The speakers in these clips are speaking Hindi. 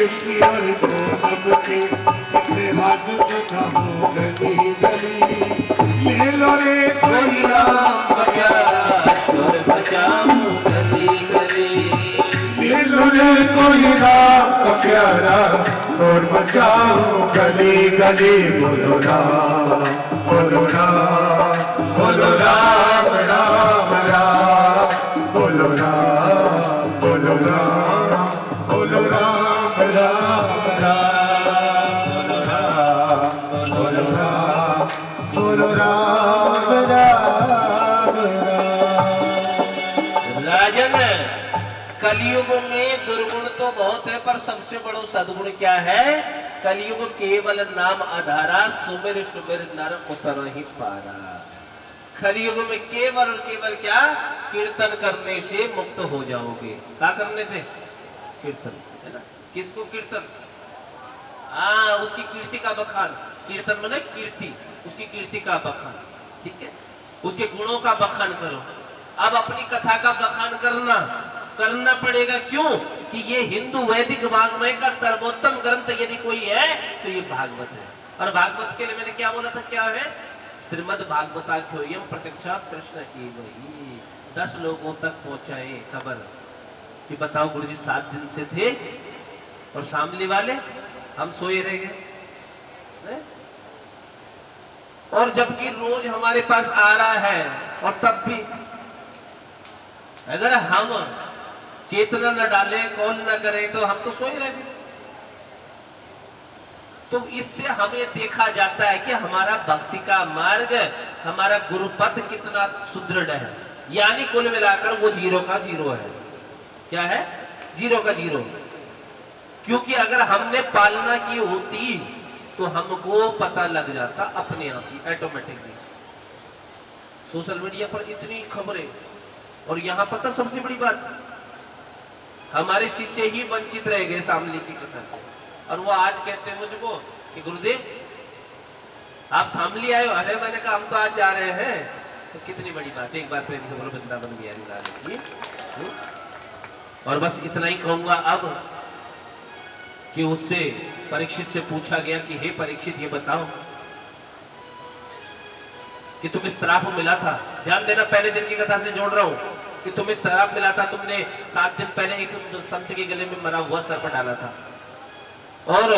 उसकी और तो सबके कितने हाथ उठाओ गली गली ले लो रे कोई राम का प्यारा शोर मचाओ गली गली ले लो रे कोई राम का प्यारा शोर मचाओ गली गली बोलो राम बोलो राम बोलो राम राम राम बोलो राम बोलो राम बोलो राम राम राम बोलो राम बोलो राम राम राजन, कलयुग में दुर्गुण तो बहुत है पर सबसे बड़ा सद्गुण क्या है? कलयुग केवल नाम आधारा सुमिर सुमिर नर उतर ही पारा। कलयुग में केवल और केवल क्या? कीर्तन करने से मुक्त हो जाओगे। क्या करने से? कीर्तन, है ना? किसको कीर्तन? उसकी कीर्ति का बखान। कीर्तन माने कीर्ति, उसकी कीर्ति का बखान, ठीक है? उसके गुणों का बखान करो। अब अपनी कथा का बखान करना पड़ेगा। क्यों? कि ये हिंदू वैदिक वाङ्मय का सर्वोत्तम ग्रंथ यदि कोई है तो ये भागवत है। और भागवत के लिए मैंने क्या बोला था? क्या है? श्रीमद् भागवताख्योयम प्रत्यक्षात कृष्ण की वही 10 लोगों तक पहुंचाए खबर कि बताओ गुरुजी 7 दिन से थे और शामली वाले हम सोए रह गए। और जबकि रोज हमारे पास आ रहा है और तब भी अगर हम चेतना न डाले, कॉल न करें तो हम तो सोए रहे। तो इससे हमें देखा जाता है कि हमारा भक्ति का मार्ग, हमारा गुरुपथ कितना सुदृढ़ है। यानी कुल मिलाकर वो 0 का 0 है। क्या है? 0 का 0। क्योंकि अगर हमने पालना की होती तो हमको पता लग जाता अपने आप ही, ऑटोमेटिकली। सोशल मीडिया पर इतनी खबरें, और यहां पता सबसे बड़ी बात, हमारे शिष्य ही वंचित रह गए शामली की कथा से। और वो आज कहते हैं मुझको कि गुरुदेव आप शामली आए हो। अरे मैंने कहा हम तो आज जा रहे हैं। तो कितनी बड़ी बात है। एक बार प्रेम से बोलो वृंदावन बिहारी लाल की। और बस इतना ही कहूंगा अब कि उससे परीक्षित से पूछा गया कि हे परीक्षित ये बताओ कि तुम्हें श्राप मिला था। ध्यान देना, पहले दिन की कथा से जोड़ रहा हूं कि तुम्हें श्राप मिला था। तुमने 7 दिन पहले एक संत के गले में मरा हुआ सर्प डाला था और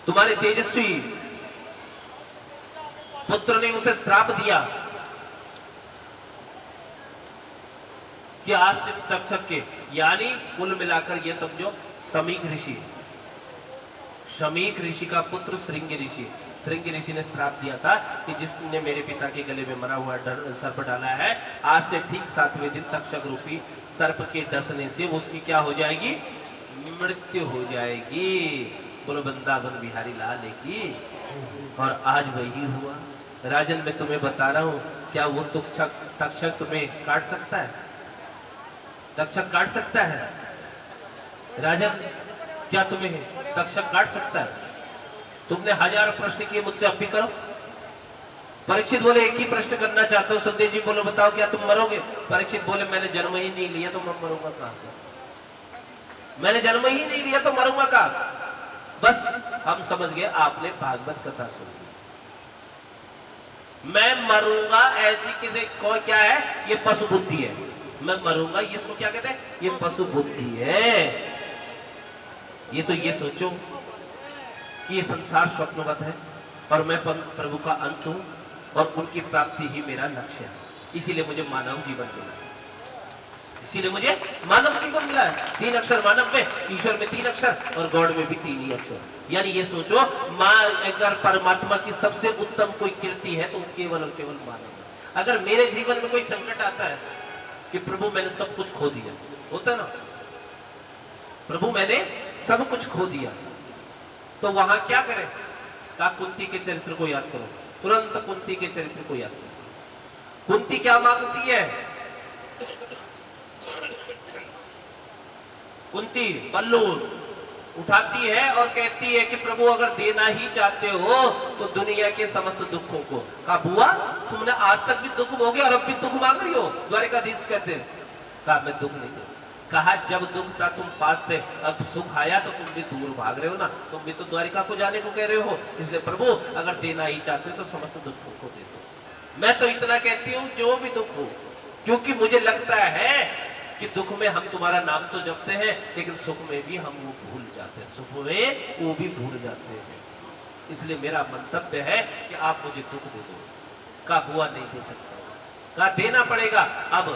तुम्हारे तेजस्वी पुत्र ने उसे श्राप दिया कि आज से तक्षक के, यानी कुल मिलाकर ये समझो शमीक ऋषि का पुत्र श्रृंगी ऋषि ने श्राप दिया था कि जिसने मेरे पिता के गले में मरा हुआ सर्प डाला है, आज से ठीक 7वें दिन तक्षक रूपी सर्प के डसने से उसकी क्या हो जाएगी? मृत्यु हो जाएगी। बोलो वृंदावन बिहारी लाल की। और आज वही हुआ। राजन, मैं तुम्हें बता रहा हूं, क्या वो तक्षक तुम्हें काट सकता है? तक्षक काट सकता है? राजन, क्या तुम्हें तक्षक काट सकता है? तुमने 1000 प्रश्न किए, मुझसे अब भी करो। परीक्षित बोले एक ही प्रश्न करना चाहता हूं। संदेश जी बोलो बताओ क्या तुम मरोगे? परीक्षित बोले मैंने जन्म ही नहीं लिया तो मैं मरूंगा कहां से? मैंने जन्म ही नहीं लिया तो मरूंगा कहां? बस हम समझ गए, आपने भागवत कथा सुनी। मैं मरूंगा ऐसी किसी को क्या है? ये पशु बुद्धि है। मैं मरूंगा, ये इसको क्या कहते हैं? ये पशु बुद्धि है। ये तो ये सोचो कि ये संसार स्वप्नवत है और मैं प्रभु का अंश हूं और उनकी प्राप्ति ही मेरा लक्ष्य है। इसीलिए मुझे मानव जीवन मिला है। इसीलिए मुझे मानव जीवन मिला है। 3 अक्षर मानव में, ईश्वर में 3 अक्षर और गॉड में भी 3 ही अक्षर। यानी ये सोचो, अगर परमात्मा की सबसे उत्तम कोई कीर्ति है तो केवल और केवल मानव। अगर मेरे जीवन में कोई संकट आता है कि प्रभु मैंने सब कुछ खो दिया, होता ना, प्रभु मैंने सब कुछ खो दिया, तो वहां क्या करें? का कुंती के चरित्र को याद करो। तुरंत कुंती के चरित्र को याद करो। कुंती क्या मांगती है? कुंती पल्लू उठाती है और कहती है कि प्रभु अगर देना ही चाहते हो तो दुनिया के समस्त दुखों को। कहा बुआ तुमने आज तक भी दुख भोगे और अब भी दुख मांग रही हो? द्वारिकाधीश कहते हैं, कहा मैं दुख नहीं दूं। कहा जब दुख था तुम पास थे, अब सुख आया तो तुम भी दूर भाग रहे हो ना, तुम भी तो द्वारिका को जाने को कह रहे हो। इसलिए प्रभु अगर देना ही चाहते हो तो समस्त दुखों को दे दो। मैं तो इतना कहती हूँ जो भी दुख हो, क्योंकि मुझे लगता है कि दुख में हम तुम्हारा नाम तो जपते हैं, लेकिन सुख में भी हम वो भूल जाते हैं, सुख में वो भी भूल जाते हैं। इसलिए मेरा मंतव्य है कि आप मुझे दुख दे दो। का बुआ नहीं दे सकता, का देना पड़ेगा। अब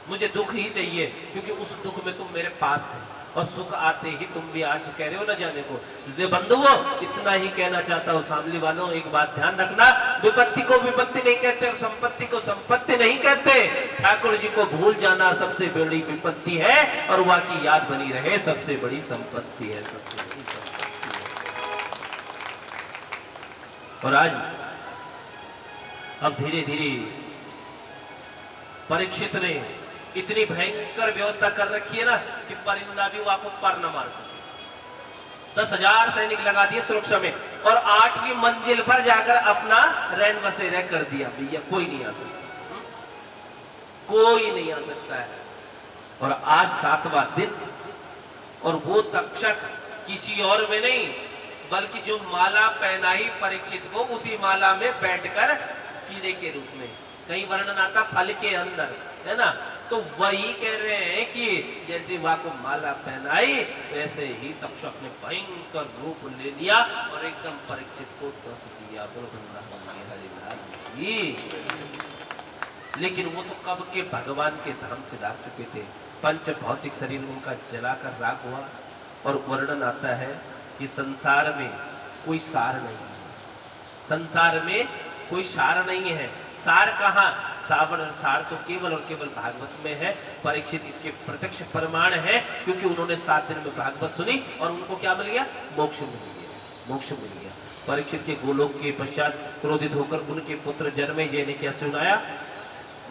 मुझे दुख ही चाहिए, क्योंकि उस दुख में तुम मेरे पास थे, और सुख आते ही तुम भी आज कह रहे हो ना जाने को। इसलिए बंधुओं इतना ही कहना चाहता हूँ। सामने वालों एक बात ध्यान रखना, विपत्ति को विपत्ति नहीं कहते और संपत्ति को संपत्ति नहीं कहते। ठाकुर जी को भूल जाना सबसे बड़ी विपत्ति है, और वह की याद बनी रहे सबसे बड़ी संपत्ति है, सबसे बड़ी संपत्ति है। और आज अब धीरे धीरे परीक्षित ने इतनी भयंकर व्यवस्था कर रखी है ना कि परिंदा भी वहां को पर न मार सके। 10,000 सैनिक लगा दिए सुरक्षा में, और 8वीं मंजिल पर जाकर अपना रैन बसेरा कर दिया। भैया कोई नहीं आ सकता, कोई नहीं आ सकता है। और आज 7वां दिन, और वो तक्षक किसी और में नहीं, बल्कि जो माला पहनाई परीक्षित को, उसी माला में बैठकर कीड़े के रूप में, कहीं वर्णन आता फल के अंदर, है ना। तो वही कह रहे हैं कि जैसे वहां को माला पहनाई, वैसे ही तक्षक ने भयंकर रूप ले लिया और एकदम परीक्षित को दस दिया। लेकिन वो तो कब के भगवान के धाम से ला चुके थे। पंच भौतिक शरीर उनका जलाकर राख हुआ। और वर्णन आता है कि संसार में कोई सार नहीं है, संसार में कोई सार नहीं है। सार कहाँ? सार तो केवल और केवल भागवत में है। परीक्षित इसके प्रत्यक्ष प्रमाण है, क्योंकि उन्होंने 7 दिन में भागवत सुनी और उनको क्या मिल गया? मोक्ष मिल गया, मोक्ष मिल गया। परीक्षित के गोलोक के पश्चात क्रोधित होकर उनके पुत्र जन्मेजय ने क्या सुनाया?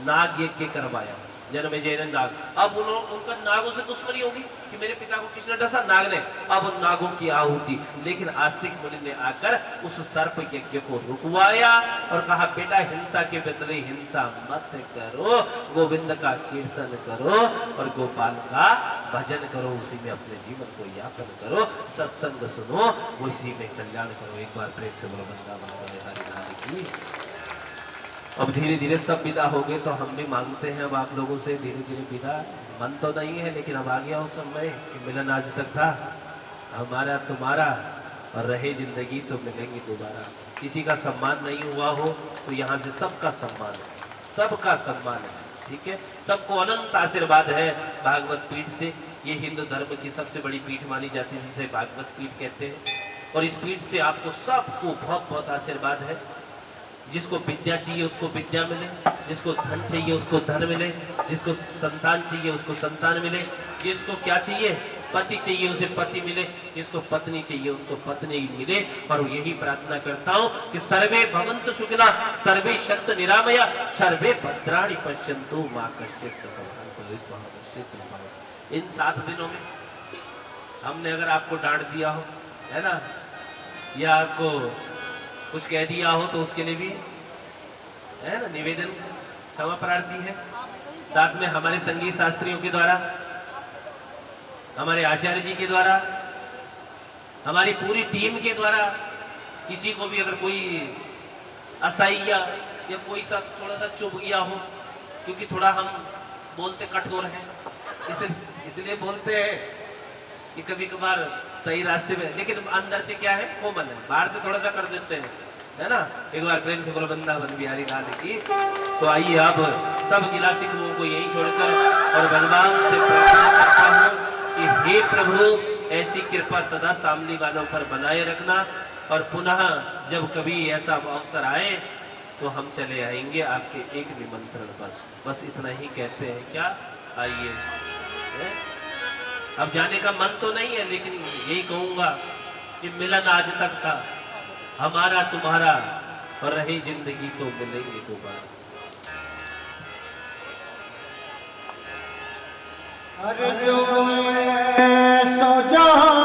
नाग यज्ञ करवाया। जन्मेजय ने नाग, अब उनका नागों से दुश्मनी होगी कि मेरे पिता को किसने डसा? नाग ने। अब नागों की आहुति, लेकिन आस्तिक मुनि ने आकर उस सर्प यज्ञ को रुकवाया और कहा बेटा हिंसा के बदले हिंसा मत करो, गोविंद का कीर्तन करो और गोपाल का भजन करो, उसी में अपने जीवन को यापन करो, सत्संग सुनो, उसी में कल्याण करो। एक बार प्रेम से बोलो वृंदावन हरि हरि की। अब धीरे धीरे सब विदा हो गए, तो हम भी मांगते हैं अब आप लोगों से धीरे धीरे विदा। मन तो नहीं है, लेकिन अब आ गया उस समय कि मिलन आज तक था हमारा तुम्हारा, और रहे जिंदगी तो मिलेंगी दोबारा। किसी का सम्मान नहीं हुआ हो तो यहाँ से सबका सम्मान है, सबका सम्मान है, ठीक है। सबको अनंत आशीर्वाद है भागवत पीठ से। ये हिंदू धर्म की सबसे बड़ी पीठ मानी जाती है, जिसे भागवत पीठ कहते हैं। और इस पीठ से आपको सबको बहुत बहुत आशीर्वाद है। जिसको विद्या चाहिए उसको विद्या मिले, जिसको धन चाहिए उसको धन मिले, जिसको संतान चाहिए उसको संतान मिले, जिसको क्या चाहिए? पति चाहिए उसे पति मिले, जिसको पत्नी चाहिए उसको पत्नी मिले। और यही प्रार्थना करता हूँ कि सर्वे भवन्तु सुखिनः, सर्वे सन्तु निरामया, सर्वे भद्राणि पश्यन्तु मा कश्चित् दुःखभाग्। इन 7 दिनों में हमने अगर आपको डांट दिया हो, है ना, या आपको कुछ कह दिया हो, तो उसके लिए भी है ना निवेदन क्षमा प्रार्थी है। साथ में हमारे संगीत शास्त्रियों के द्वारा, हमारे आचार्य जी के द्वारा, हमारी पूरी टीम के द्वारा, किसी को भी अगर कोई असह्य या कोई सा थोड़ा सा चुभ गया हो, क्योंकि थोड़ा हम बोलते कठोर हैं, इसलिए बोलते हैं कि कभी कभार सही रास्ते में, लेकिन अंदर से क्या है? कोमल है, बाहर से थोड़ा सा कर देते हैं, है ना। एक बार प्रेम से बोलो वृंदावन बिहारी लाल की। तो आइए अब सब गिला सिखों को यही छोड़कर और भगवान से प्रार्थना करता हूँ कि हे प्रभु ऐसी कृपा सदा सामने वालों पर बनाए रखना, और पुनः जब कभी ऐसा अवसर आए तो हम चले आएंगे आपके एक निमंत्रण पर। बस इतना ही कहते हैं क्या? आइए। अब जाने का मन तो नहीं है, लेकिन यही कहूंगा कि मिलन आज तक था हमारा तुम्हारा, और रही जिंदगी तो मिलेंगे दोबारा। अरे जो सो जानती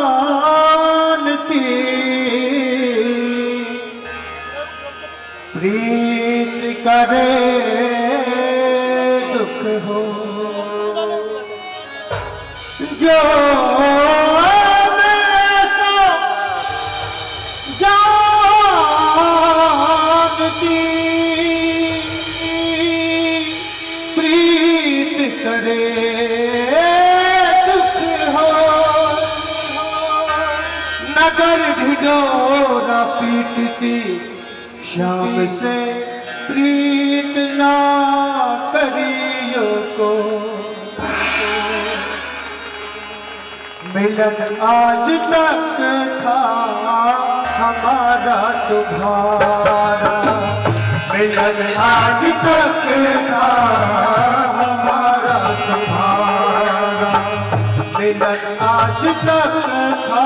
प्रीत करे दुख हो, जो मिले सो जानती प्रीत करे दुख हो नगर ढिढोरा पीटती श्याम से प्रीत ना करियो को मिलन आज तक था हमारा तुम्हारा मिलन आज तक था हमारा तुम्हारा मिलन आज तक था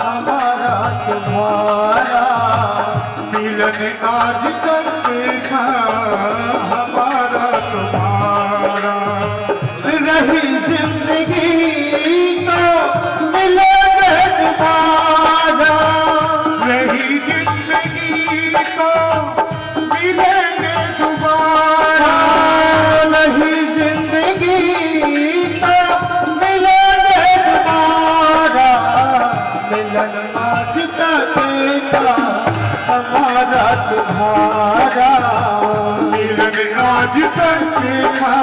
हमारा तुम्हारा मिलन आज तक था हमारा तुम्हारा रही जिंदगी तो मिलेंगे दोबारा रही जिंदगी तो मिलेंगे दोबारा नहीं जिंदगी तो मिलेंगे दोबारा मिलन आज तक था हमारा तुम्हारा मिलन आज तक था